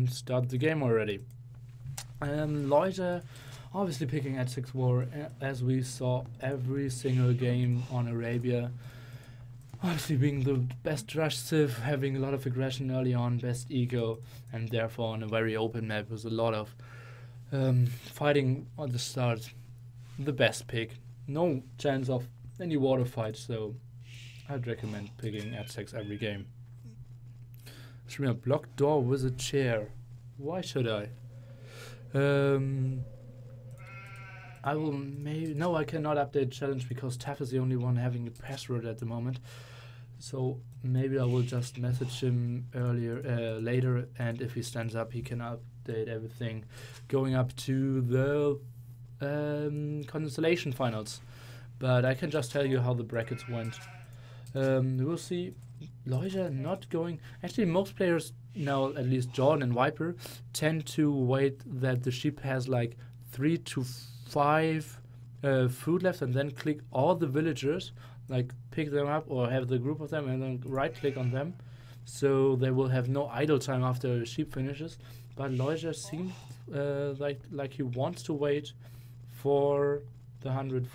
and start the game already. Lojza obviously picking at 6 war, as we saw every single game on Arabia. Obviously being the best rush civ, having a lot of aggression early on, best eco, and therefore on a very open map with a lot of fighting at the start. The best pick. No chance of any water fight, so I'd recommend picking at 6 every game. Streamer, block door with a chair. Why should I? I will maybe... No, I cannot update challenge because Taff is the only one having the password at the moment. So maybe I will just message him later, and if he stands up, he can update everything going up to the constellation finals. But I can just tell you how the brackets went. We'll see. Lojza not going... Actually, most players now, at least Jordan and Viper, tend to wait that the ship has like 3 to 5 food left and then click all the villagers, like pick them up or have the group of them and then right click on them, so they will have no idle time after sheep finishes. But Lojza seems like he wants to wait for the 100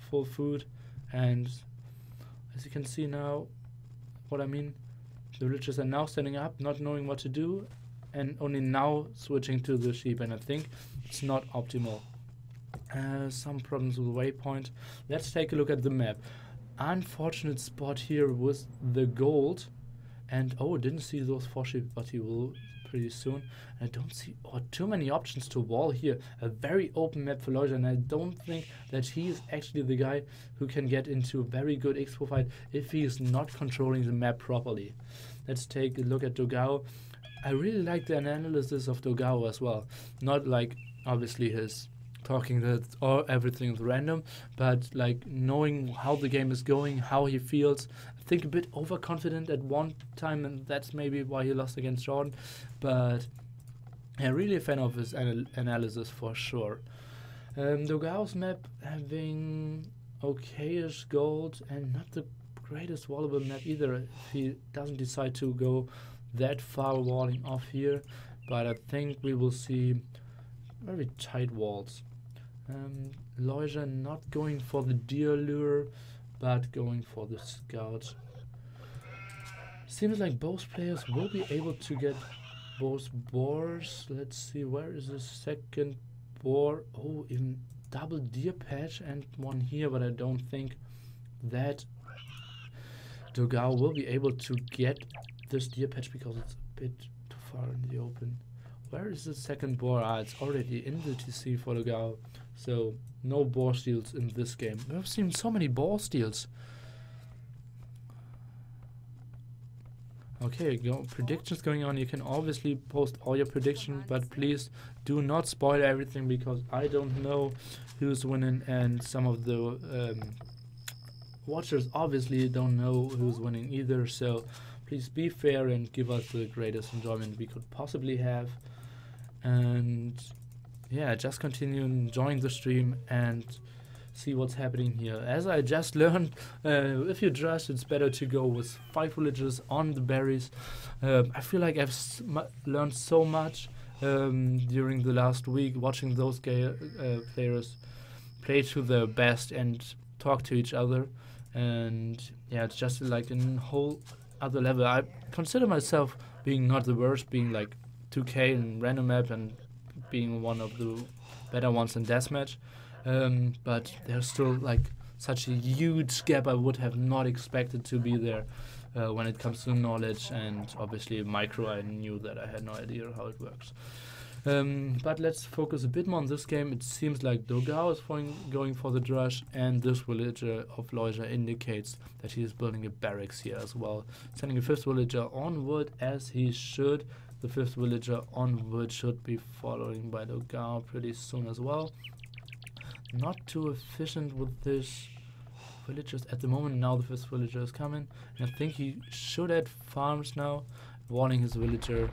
full food, and as you can see now, what I mean, the villagers are now standing up, not knowing what to do, and only now switching to the sheep, and I think it's not optimal. Some problems with waypoint. Let's take a look at the map. Unfortunate spot here with the gold, and didn't see those 4 sheep, but he will pretty soon. And I don't see too many options to wall here. A very open map for Lojza, and I don't think that he is actually the guy who can get into a very good expo fight if he is not controlling the map properly. Let's take a look at Dogao. I really like the analysis of Dogao as well. Not like obviously his talking that everything is random, but like knowing how the game is going, how he feels. I think a bit overconfident at one time, and that's maybe why he lost against Jordan. But I'm really a fan of his analysis for sure. Dogao's map having okayish gold and not the greatest wallable map either if he doesn't decide to go that far walling off here, but I think we will see very tight walls. Lojza not going for the deer lure, but going for the scout. Seems like both players will be able to get both boars. Let's see, where is the second boar? Oh, even double deer patch and one here, but I don't think that Dogao will be able to get this deer patch because it's a bit too far in the open. Where is the second boar? It's already in the TC for Dogao, so no boar steals in this game. We've seen so many boar steals. Okay, predictions going on. You can obviously post all your predictions, but please do not spoil everything because I don't know who's winning, and some of the watchers obviously don't know who's winning either. So please be fair and give us the greatest enjoyment we could possibly have. And yeah, just continue enjoying the stream and see what's happening here. As I just learned, if you trust, it's better to go with 5 villagers on the berries. I feel like I've learned so much during the last week watching those players play to their best and talk to each other. And yeah, it's just like a whole other level. I consider myself being not the worst, being like 2K and random map and being one of the better ones in deathmatch. But there's still like such a huge gap I would have not expected to be there when it comes to knowledge, and obviously micro I knew that I had no idea how it works. But let's focus a bit more on this game. It seems like Dogao is going for the drush, and this villager of Lojza indicates that he is building a barracks here as well. Sending a 5th villager onward as he should. The 5th villager onward should be following by Dogao pretty soon as well. Not too efficient with this villagers at the moment. Now the 5th villager is coming, and I think he should add farms now, warning his villager.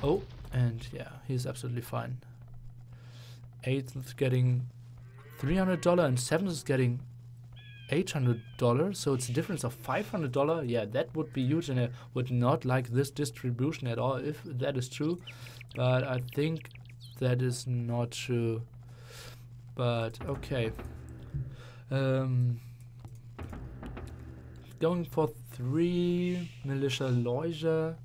Oh, and yeah, he's absolutely fine. 8th is getting $300 and 7th is getting $800, so it's a difference of $500. Yeah, that would be huge, and I would not like this distribution at all if that is true. But I think that is not true. But okay. Going for 3 militia Lojza,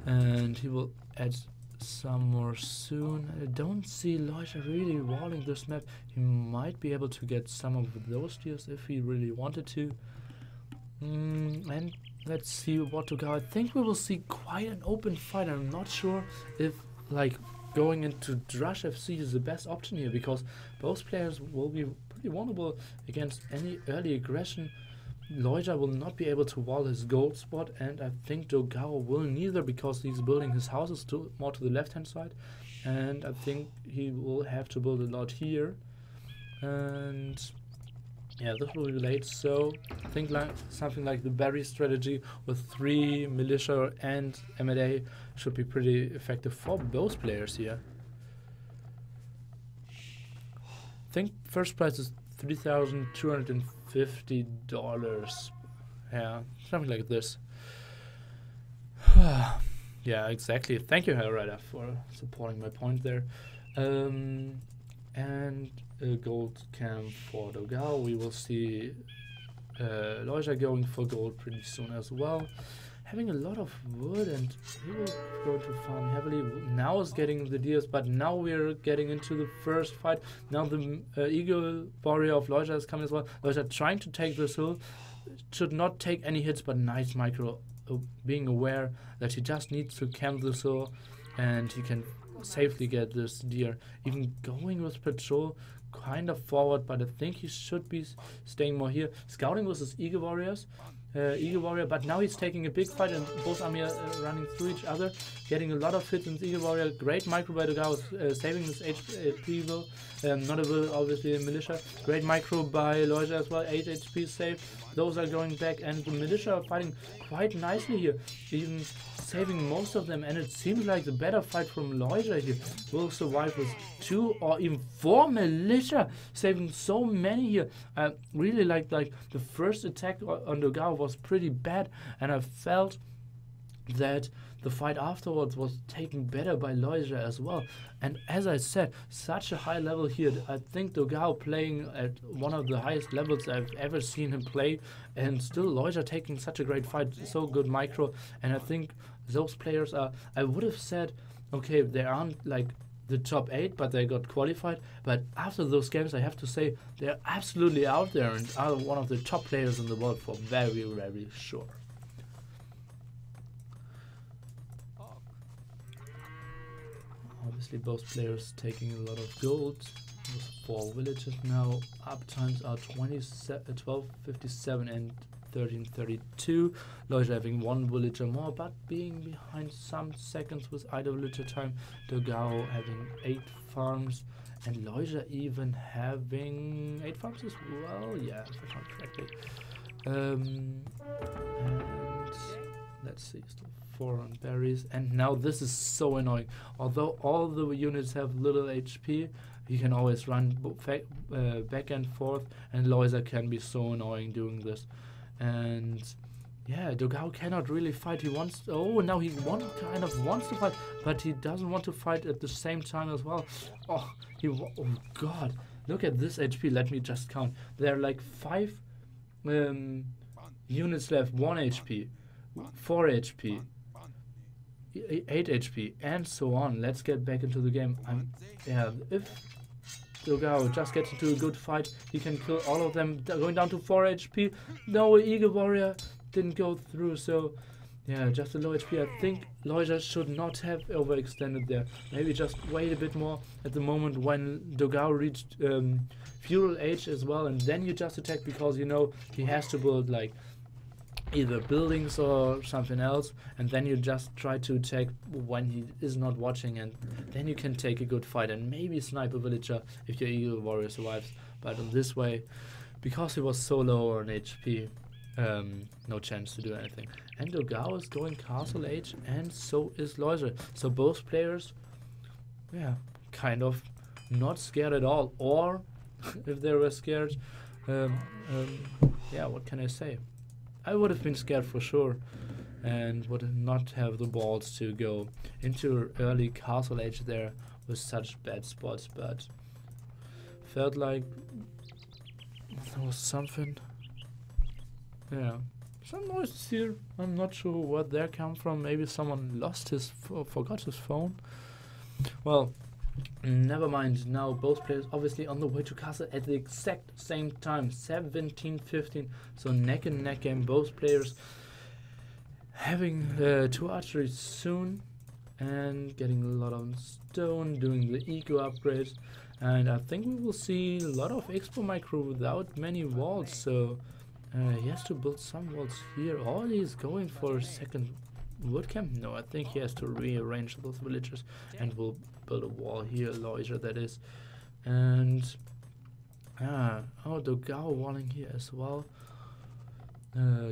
and he will add some more soon. I don't see Lojza really walling this map. He might be able to get some of those deals if he really wanted to. And let's see what to go. I think we will see quite an open fight. I'm not sure if like going into Drush FC is the best option here, because both players will be pretty vulnerable against any early aggression. Lojza will not be able to wall his gold spot, and I think Dogao will neither, because he's building his houses more to the left hand side, and I think he will have to build a lot here. And yeah, this will be late, so I think like something like the Barry strategy with 3 militia and M&A should be pretty effective for both players here. I think first prize is $3,250. Yeah, something like this. Yeah, exactly. Thank you, Hellrider, for supporting my point there. And a gold cam for Dogao. We will see Lojza going for gold pretty soon as well. Having a lot of wood, and he will go to farm heavily. Now is getting the deals, but now we're getting into the first fight. Now the Eagle Warrior of Lojza is coming as well. Lojza trying to take this hill. Should not take any hits, but nice micro. Being aware that he just needs to camp this hill, and he can safely get this deer. Even going with patrol, kind of forward, but I think he should be staying more here. Scouting with his Eagle Warriors. Eagle Warrior, but now he's taking a big fight, and both armies are running through each other, getting a lot of hits in Eagle Warrior. Great micro by Dogao, saving his HP will. Not a will, obviously, a militia. Great micro by Lojza as well, 8 HP save. Those are going back, and the militia are fighting quite nicely here, even saving most of them, and it seems like the better fight from Lojza here will survive with 2 or even 4 militia, saving so many here. I really like the first attack on Dogao was pretty bad, and I felt that the fight afterwards was taken better by Lojza as well. And as I said, such a high level here. I think Dogao playing at one of the highest levels I've ever seen him play, and still Lojza taking such a great fight, so good micro. And I think those players are, I would have said, okay, they aren't like the top 8, but they got qualified. But after those games, I have to say they're absolutely out there and are one of the top players in the world for very, very sure. Obviously, both players taking a lot of gold. With 4 villages now. Up times are 12:57 and 13:32. Lojza having 1 villager more, but being behind some seconds with either villager time. Dogao having 8 farms, and Lojza even having 8 farms as well. Yeah, if I count correctly. And let's see, still 4 on berries, and now this is so annoying. Although all the units have little HP, you can always run back and forth, and Lojza can be so annoying doing this. And yeah, Dogao cannot really fight. He wants, now he kind of wants to fight, but he doesn't want to fight at the same time as well. Oh god, look at this HP. Let me just count. There are like 5 units left. 1 HP, 4 HP, 8 HP, and so on. Let's get back into the game. If Dogao just gets into a good fight, he can kill all of them. Going down to 4 HP. No, Eagle Warrior didn't go through, so yeah, just a low HP. I think Lojza should not have overextended there. Maybe just wait a bit more at the moment when Dogao reached feudal age as well, and then you just attack, because you know he has to build like either buildings or something else, and then you just try to attack when he is not watching, and then you can take a good fight and maybe snipe a villager if your Eagle Warrior survives. But in this way, because he was so low on HP, no chance to do anything. And Dogao is going castle age, and so is Lojza. So both players, yeah, kind of not scared at all, or if they were scared, Yeah, what can I say? I would have been scared for sure, and would not have the balls to go into early castle age there with such bad spots, but felt like there was something. Yeah, some noises here. I'm not sure where they come from. Maybe someone lost his forgot his phone. Well, never mind. Now both players obviously on the way to castle at the exact same time, 17-15. So neck and neck game. Both players having 2 archeries soon and getting a lot of stone, doing the eco upgrades. And I think we will see a lot of expo micro without many walls. So he has to build some walls here. Or he's going for a second wood camp. No, I think he has to rearrange those villagers and will build a wall here, Lojza that is. And Dogao walling here as well.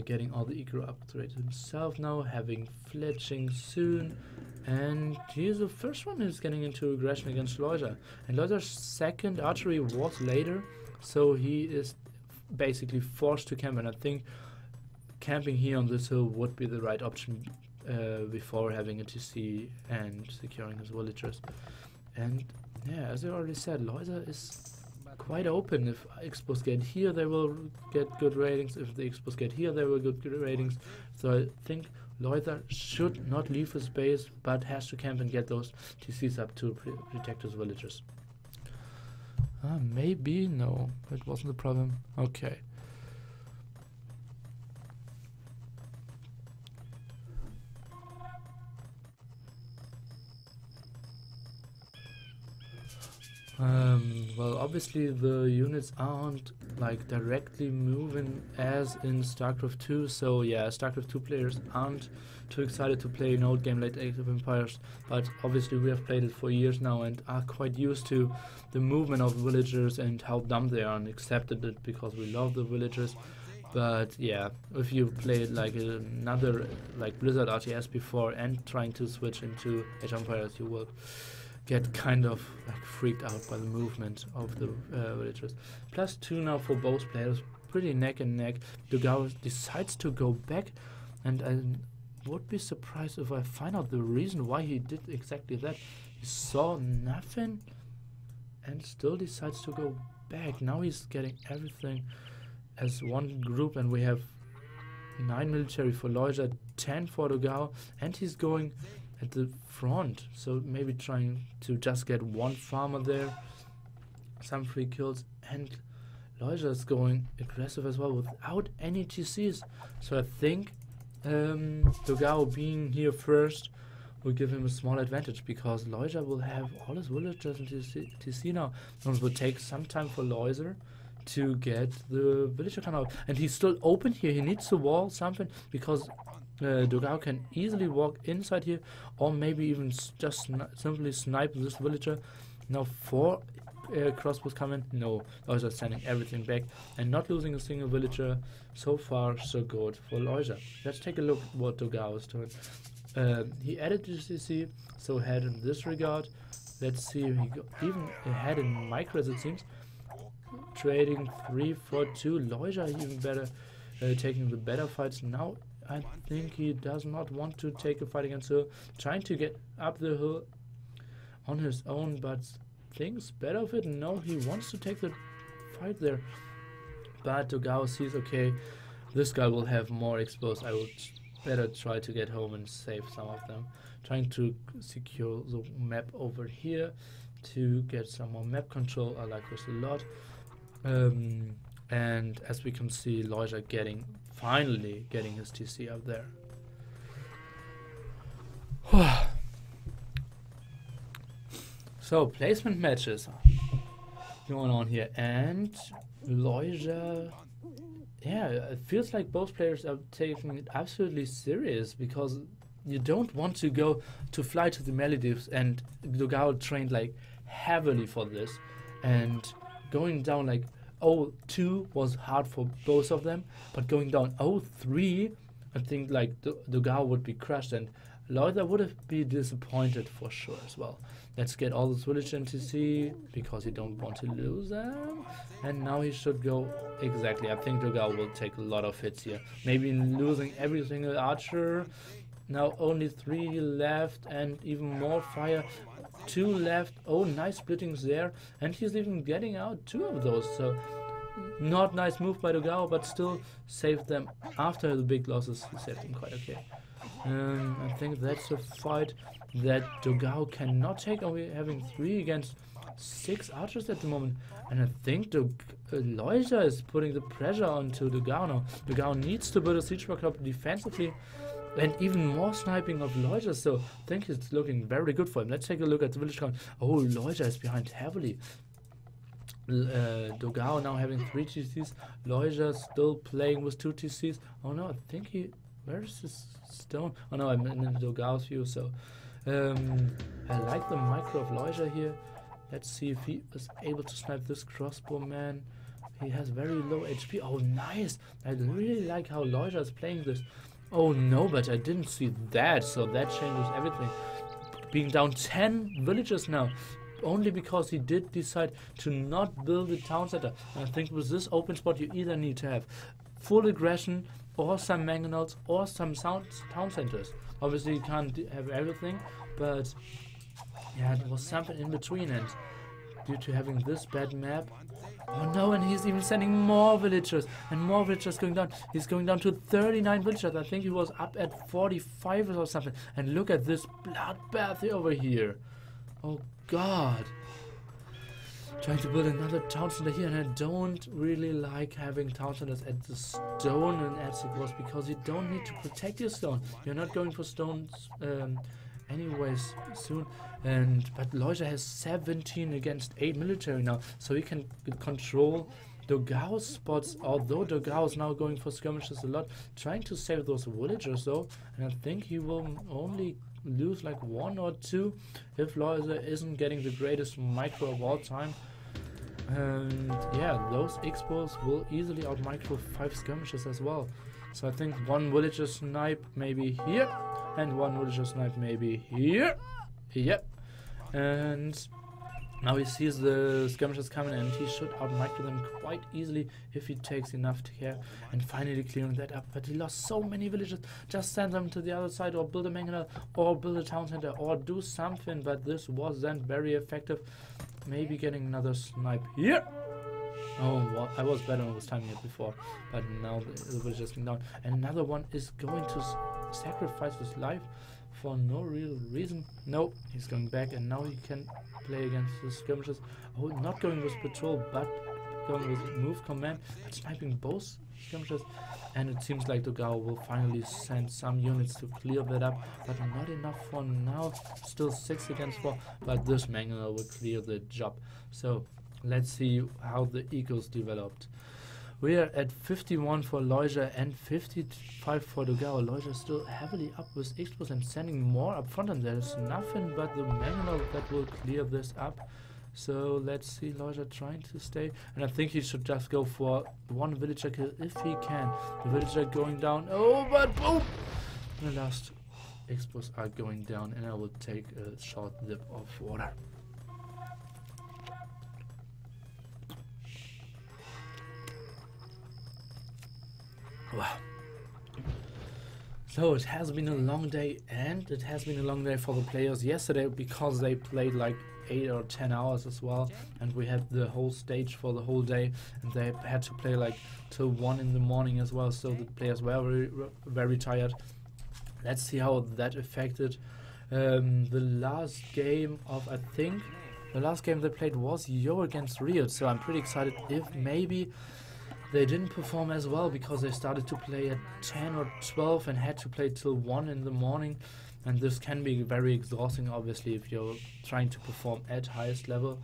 Getting all the eco upgrades himself now, having fletching soon. And he's the first one who's getting into aggression against Lojza. And Lojza's second archery was later, so he is basically forced to camp. And I think camping here on this hill would be the right option before having a TC and securing his villagers. And yeah, as I already said, Lojza is quite open. If expos get here, they will get good ratings. If the expos get here, they will get good ratings. So I think Lojza should not leave his base, but has to camp and get those TCs up to protect his villagers. Maybe, no, that wasn't the problem. Okay. Well, obviously the units aren't like directly moving as in StarCraft 2, so yeah, StarCraft 2 players aren't too excited to play an old game like Age of Empires, but obviously we have played it for years now and are quite used to the movement of villagers and how dumb they are, and accepted it because we love the villagers. But yeah, if you played like another like Blizzard RTS before and trying to switch into Age of Empires, you will get kind of like freaked out by the movement of the villagers. +2 now for both players, pretty neck and neck. Dogao decides to go back, and I would be surprised if I find out the reason why he did exactly that. He saw nothing and still decides to go back. Now he's getting everything as one group, and we have 9 military for Lojza, 10 for Dogao, and he's going at the front, so maybe trying to just get one farmer there, some free kills, and Lojza is going aggressive as well without any TCs. So I think Dogao being here first will give him a small advantage, because Lojza will have all his villagers in TC now, and it will take some time for Lojza to get the villager come out. And he's still open here, he needs to wall something, because Dogao can easily walk inside here, or maybe even just simply snipe this villager. Now 4 crossbows coming. No, Lojza sending everything back and not losing a single villager. So far, so good for Lojza. Let's take a look at what Dogao is doing. He added GCC, so ahead in this regard. Let's see, he got even ahead in micros, it seems. Trading 3-4-2. Lojza even better, taking the better fights now. I think he does not want to take a fight against her, trying to get up the hill on his own, but thinks better of it. No, he wants to take the fight there. But Dogao sees, okay, this guy will have more explos. I would better try to get home and save some of them. Trying to secure the map over here to get some more map control. I like this a lot. And as we can see, Lojza finally getting his TC up there. So placement matches going on here, and Lojza, yeah, it feels like both players are taking it absolutely serious, because you don't want to go to fly to the Maldives, and Dogao trained like heavily for this, and going down like 0-2 was hard for both of them, but going down 0-3, I think like Dogao would be crushed, and Lojza would have been disappointed for sure as well. Let's get all this village NTC because he don't want to lose them. And now he should go exactly. I think Dogao will take a lot of hits here. Maybe losing every single archer. Now only 3 left and even more fire. 2 left. Oh, nice splittings there. And he's even getting out 2 of those. So not nice move by Dogao, but still saved them after the big losses. He saved them quite okay. I think that's a fight that Dogao cannot take. We're having 3 against 6 archers at the moment. And I think Lojza is putting the pressure onto Dogao now. Dogao needs to build a siege block up defensively. And even more sniping of Lojza, so I think it's looking very good for him. Let's take a look at the village count. Oh, Lojza is behind heavily. Dogao now having 3 TCs. Lojza still playing with 2 TCs. Oh no, I think he... Where is this stone? Oh no, I'm in Dogao's view, so... I like the micro of Lojza here. Let's see if he is able to snipe this crossbow man. He has very low HP. Oh, nice! I really like how Lojza is playing this. Oh no, but I didn't see that, so that changes everything. Being down 10 villagers now, only because he did decide to not build a town center. And I think with this open spot you either need to have full aggression, or some mangonels, or some town centers. Obviously you can't have everything, but yeah, it was something in between, and due to having this bad map... Oh no, and he's even sending more villagers, and more villagers going down. He's going down to 39 villagers. I think he was up at 45 or something. And look at this bloodbath over here. Oh god. Trying to build another town center here, and I don't really like having town centers at the stone and at Sigwas, because you don't need to protect your stone. You're not going for stones anyways soon. But Lojza has 17 against 8 military now, so he can control Dogao's spots, although Dogao is now going for skirmishes a lot, trying to save those villagers though, and I think he will only lose like 1 or 2 if Lojza isn't getting the greatest micro of all time. And yeah, those expos will easily out micro 5 skirmishes as well. So I think 1 villager snipe maybe here, and 1 villager snipe maybe here. Yep. And now he sees the skirmishes coming, and he should out-micro them quite easily if he takes enough care. And finally clearing that up, but he lost so many villagers. Just send them to the other side, or build a mangonel, or build a town center, or do something, but this wasn't very effective. Maybe getting another snipe here. Oh, well, I was better when I was timing it before, but now the villagers came down. And another one is going to sacrifice his life for no real reason. No, he's going back, and now he can play against the skirmishes. Oh, not going with patrol, but going with move command, but sniping both skirmishes. And it seems like Dogao will finally send some units to clear that up, but not enough for now. Still 6 against 4, but this mangonel will clear the job. So let's see how the ecos developed. We are at 51 for Lojza and 55 for Dogao. Lojza is still heavily up with expos and sending more up front, and there's nothing but the mangonel that will clear this up. So let's see Lojza trying to stay, and I think he should just go for 1 villager kill if he can. The villager going down. Oh, but boom! The last expos are going down, and I will take a short sip of water. Wow. So it has been a long day, and it has been a long day for the players yesterday because they played like 8 or 10 hours as well, and we had the whole stage for the whole day, and they had to play like till 1 in the morning as well, so the players were very tired. Let's see how that affected the last game of, I think the last game they played was Yo against Rio, so I'm pretty excited if maybe they didn't perform as well because they started to play at 10 or 12 and had to play till 1 in the morning. And this can be very exhausting, obviously, if you're trying to perform at highest level.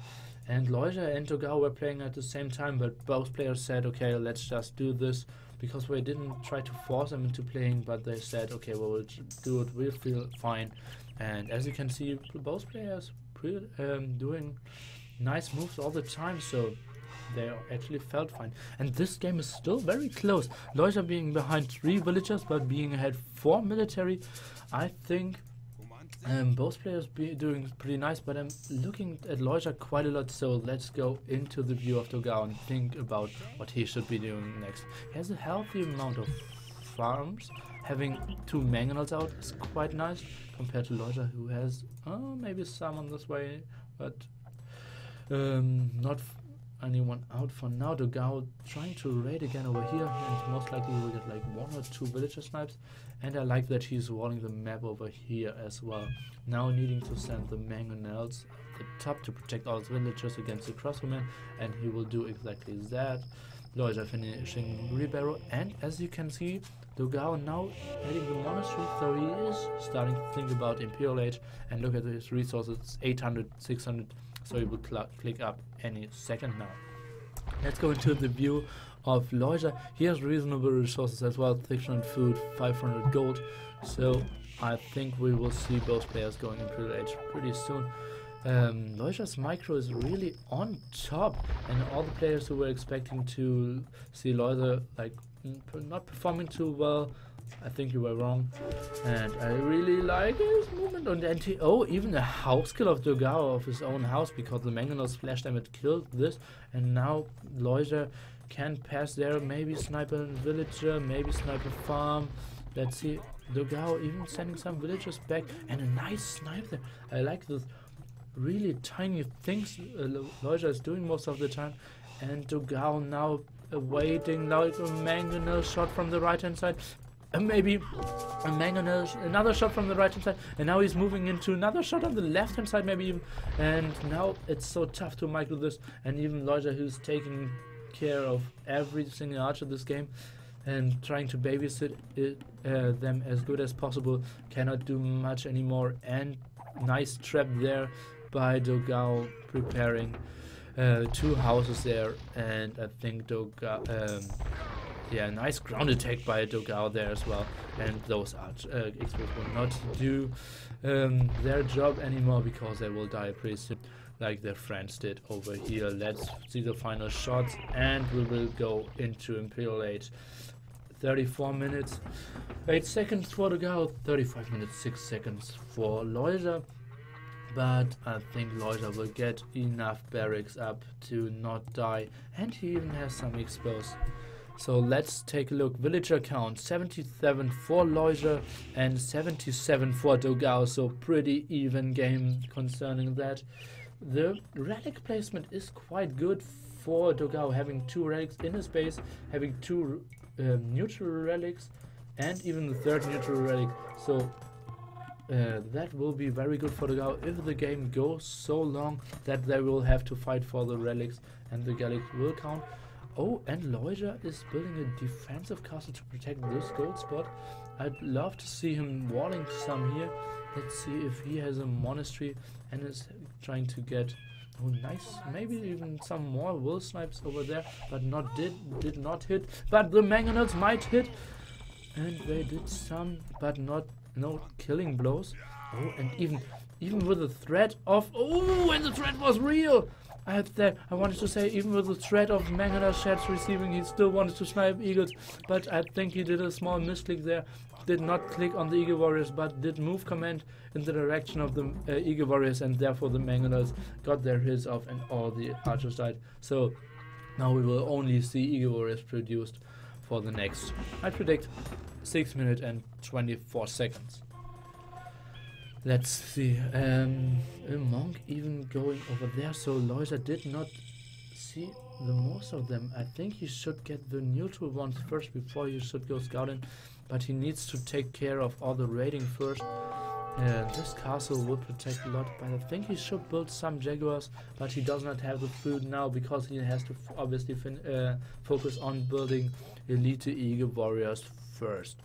And Lojza and Dogao were playing at the same time, but both players said, okay, let's just do this, because we didn't try to force them into playing, but they said, okay, well, we'll do it, we'll feel fine. And as you can see, both players doing nice moves all the time, so they actually felt fine. And this game is still very close. Lojza being behind 3 villagers, but being ahead 4 military. I think Both players be doing pretty nice, but I'm looking at Lojza quite a lot, so let's go into the view of Dogao and think about what he should be doing next. He has a healthy amount of farms. Having 2 mangonels out is quite nice compared to Lojza, who has maybe some on this way, but not anyone out for now. Dogao trying to raid again over here, and most likely we'll get like 1 or 2 villager snipes. And I like that he's walling the map over here as well. Now needing to send the mangonels at the top to protect all his villagers against the crossbowmen, and he will do exactly that. Lojza finishing Rebaro, and as you can see, Dogao now heading the monastery, so he is starting to think about Imperial Age. And look at his resources, 800, 600, so he will click up any second now. Let's go into the view of Lojza. He has reasonable resources as well, 600 food, 500 gold, so I think we will see both players going Imperial Age pretty soon. Lojza's micro is really on top, and all the players who were expecting to see Lojza like not performing too well, I think you were wrong. And I really like his movement on the NT. Oh, even a house kill of Dogao of his own house, because the mangonels flash damage killed this, and now Lojza can pass there, maybe snipe a villager, maybe snipe a farm. Let's see, Dogao even sending some villagers back, and a nice snipe there. I like this really tiny things Lojza is doing most of the time, and Dogao now awaiting like a mangonel shot from the right hand side, and maybe a mangonel, another shot from the right hand side, and now he's moving into another shot on the left hand side maybe even, and now it's so tough to micro this, and even Lojza, who's taking care of every single archer this game and trying to babysit them as good as possible, cannot do much anymore. And nice trap there by Dogao, preparing 2 houses there, and I think Dogao, yeah, nice ground attack by Dogao there as well, and those experts will not do their job anymore, because they will die pretty soon, like their friends did over here. Let's see the final shots, and we will go into Imperial Age. 34 minutes, 8 seconds for Dogao, 35 minutes, 6 seconds for Lojza. But I think Lojza will get enough barracks up to not die, and he even has some expos. So let's take a look. Villager count 77 for Lojza and 77 for Dogao, so pretty even game concerning that. The relic placement is quite good for Dogao, having 2 relics in his base, having 2 neutral relics, and even the 3rd neutral relic. So that will be very good for Dogao if the game goes so long that they will have to fight for the relics, and the relics will count. Oh, and Lojza is building a defensive castle to protect this gold spot. I'd love to see him walling some here. Let's see if he has a monastery and is trying to get, oh nice, maybe even some more wool snipes over there, but did not hit. But the mangonels might hit, and they did some, but no killing blows. Oh, and even with the threat of, oh, and the threat was real. I wanted to say, even with the threat of mangonel sheds receiving, he still wanted to snipe eagles, but I think he did a small misclick there. Did not click on the eagle warriors, but did move command in the direction of the eagle warriors, and therefore the mangonels got their hits off and all the archers died. So now we will only see eagle warriors produced for the next, I predict, 6 minutes and 24 seconds. Let's see, a monk even going over there, so Lojza did not see the most of them. I think he should get the neutral ones first before he should go scouting, but he needs to take care of all the raiding first. This castle will protect a lot, but I think he should build some jaguars, but he does not have the food now because he has to obviously focus on building elite eagle warriors first.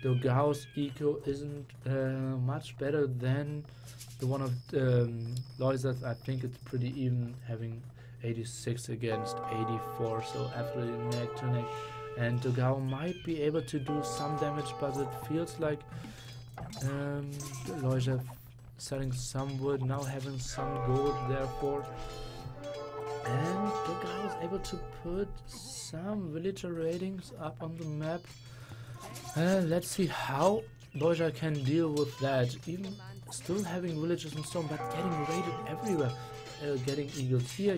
Dogao's eco isn't much better than the one of Lojza's. I think it's pretty even, having 86 against 84, so absolutely neck to neck. And Dogao might be able to do some damage, but it feels like Lojza selling some wood, now having some gold therefore. And Dogao is able to put some villager ratings up on the map. Let's see how Lojza can deal with that. Even still having villagers in stone, but getting raided everywhere. Getting eagles here,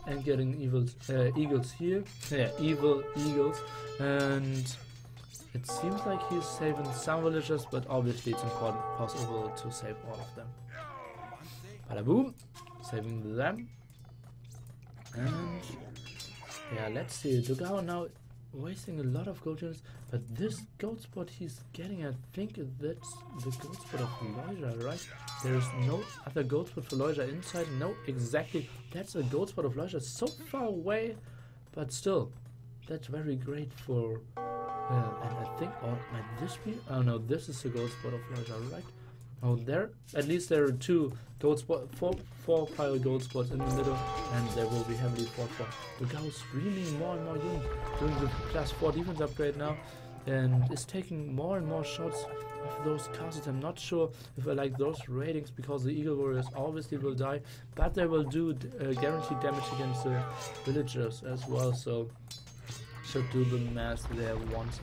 and getting eagles here. Yeah, evil eagles. And it seems like he's saving some villagers, but obviously it's impossible to save all of them. Bada boom, saving them. And yeah, let's see. Dogao now wasting a lot of gold units, but this gold spot he's getting, I think that's the gold spot of Lojza, right? There's no other gold spot for Lojza inside. No, exactly. That's a gold spot of Lojza, so far away, but still, that's very great for. And I think, or might this be? Oh no, this is the gold spot of Lojza, right? Oh, at least there are two gold spots, four pile gold spots in the middle, and there will be heavily fought for. Dogao is streaming more and more units, doing the +4 defense upgrade now, and is taking more and more shots of those castles. I'm not sure if I like those ratings, because the Eagle Warriors obviously will die, but they will do guaranteed damage against the villagers as well, so should do the math there once.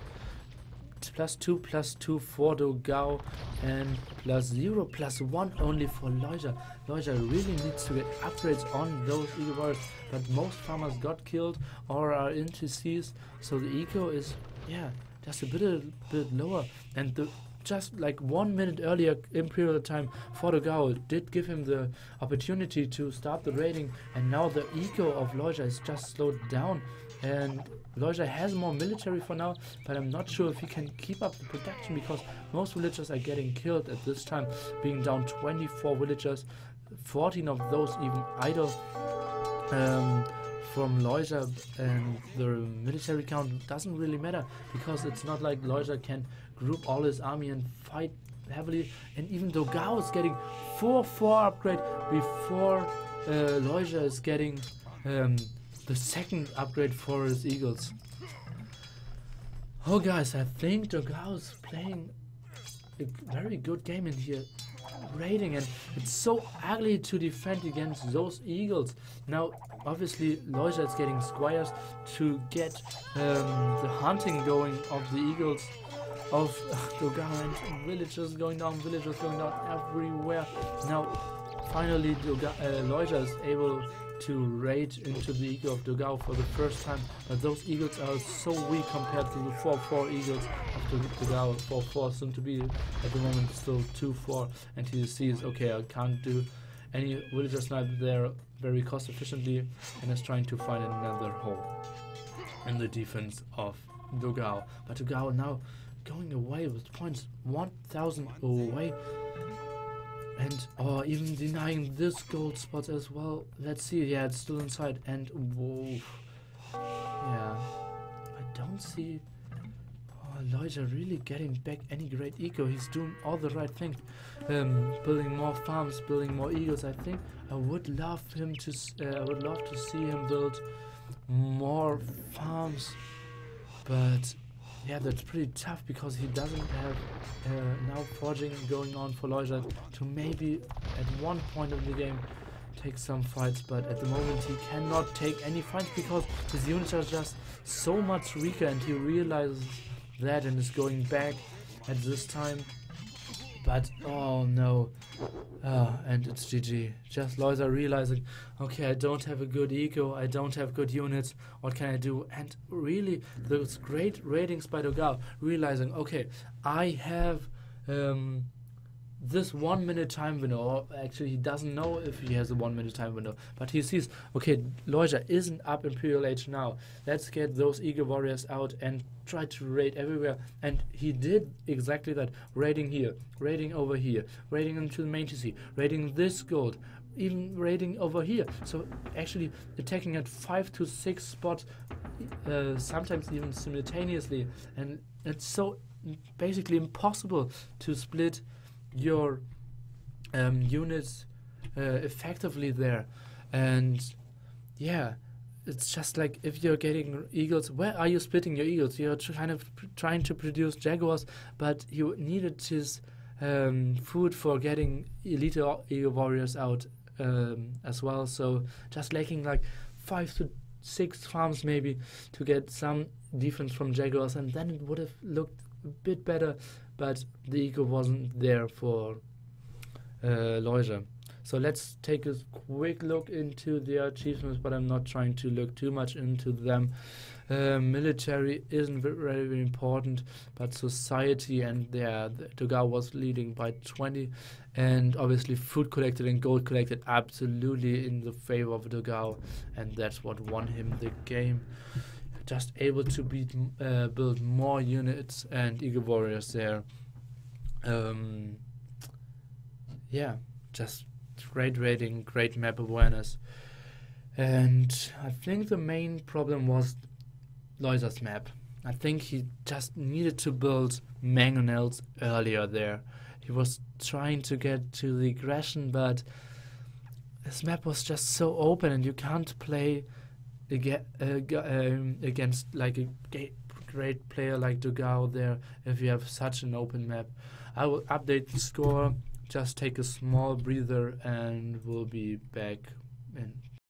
+2/+2 for Dogao, and +0 +1 only for Lojza. Lojza really needs to get upgrades on those Eagle Warriors, but most farmers got killed or are into seas, so the eco is, yeah, just a bit lower. And just like 1 minute earlier Imperial time for Dogao did give him the opportunity to start the raiding, and now the eco of Lojza is just slowed down. And Lojza has more military for now, but I'm not sure if he can keep up the production, because most villagers are getting killed at this time, being down 24 villagers, 14 of those even idle from Lojza, and the military count doesn't really matter, because it's not like Lojza can group all his army and fight heavily. And even Dogao is getting 4/4 upgrade before Lojza is getting the second upgrade for his eagles. Oh guys, I think Dogao is playing a very good game in here, raiding, and it's so ugly to defend against those eagles. Now obviously Lojza is getting squires to get the hunting going of the eagles of Dogao, and villagers going down everywhere. Now finally Lojza is able to raid into the eagle of Dogao for the first time, but those eagles are so weak compared to the 4/4 eagles of Dogao. 4/4 soon to be at the moment still 2/4, and he sees, okay, I can't do any villager snipe there very cost efficiently, and is trying to find another hole in the defense of Dogao. But Dogao now going away with points 1000 away, and even denying this gold spot as well. Let's see. Yeah, it's still inside, and whoa, yeah, I don't see Lojza really getting back any great eco. He's doing all the right things, building more farms, building more eagles. I think I would love to see him build more farms, but yeah, that's pretty tough, because he doesn't have now forging going on for Lojza to maybe at one point of the game take some fights, but at the moment he cannot take any fights because his units are just so much weaker, and he realizes that and is going back at this time. But oh no, and it's GG. Just Lojza realizing, okay, I don't have a good eco, I don't have good units, what can I do? And really, those great ratings by Dogao, realizing, okay, I have this 1 minute time window, or actually he doesn't know if he has a 1 minute time window, but he sees, okay, Lojza isn't up Imperial Age now, let's get those Eagle Warriors out and try to raid everywhere. And he did exactly that, raiding here, raiding over here, raiding into the main TC, raiding this gold, even raiding over here. So actually attacking at 5 to 6 spots, sometimes even simultaneously, and it's so basically impossible to split your units effectively there. And yeah, it's just like, if you're getting eagles, where are you splitting your eagles? You're kind of trying to produce jaguars, but you needed his food for getting elite eagle warriors out as well. So just lacking like 5 to 6 farms maybe to get some defense from jaguars, and then it would have looked a bit better. but the ego wasn't there for Lojza. So let's take a quick look into their achievements, but I'm not trying to look too much into them. Military isn't very, very important, but society, and the Dogao was leading by 20, and obviously food collected and gold collected absolutely in the favor of Dogao, and that's what won him the game. Just able to build more units and Eagle Warriors there. Yeah, just great rating, great map awareness. And I think the main problem was Lojza's map. I think he just needed to build mangonels earlier there. He was trying to get to the aggression, but this map was just so open, and you can't play against like a great player like Dogao there if you have such an open map. I will update the score, just take a small breather, and we'll be back in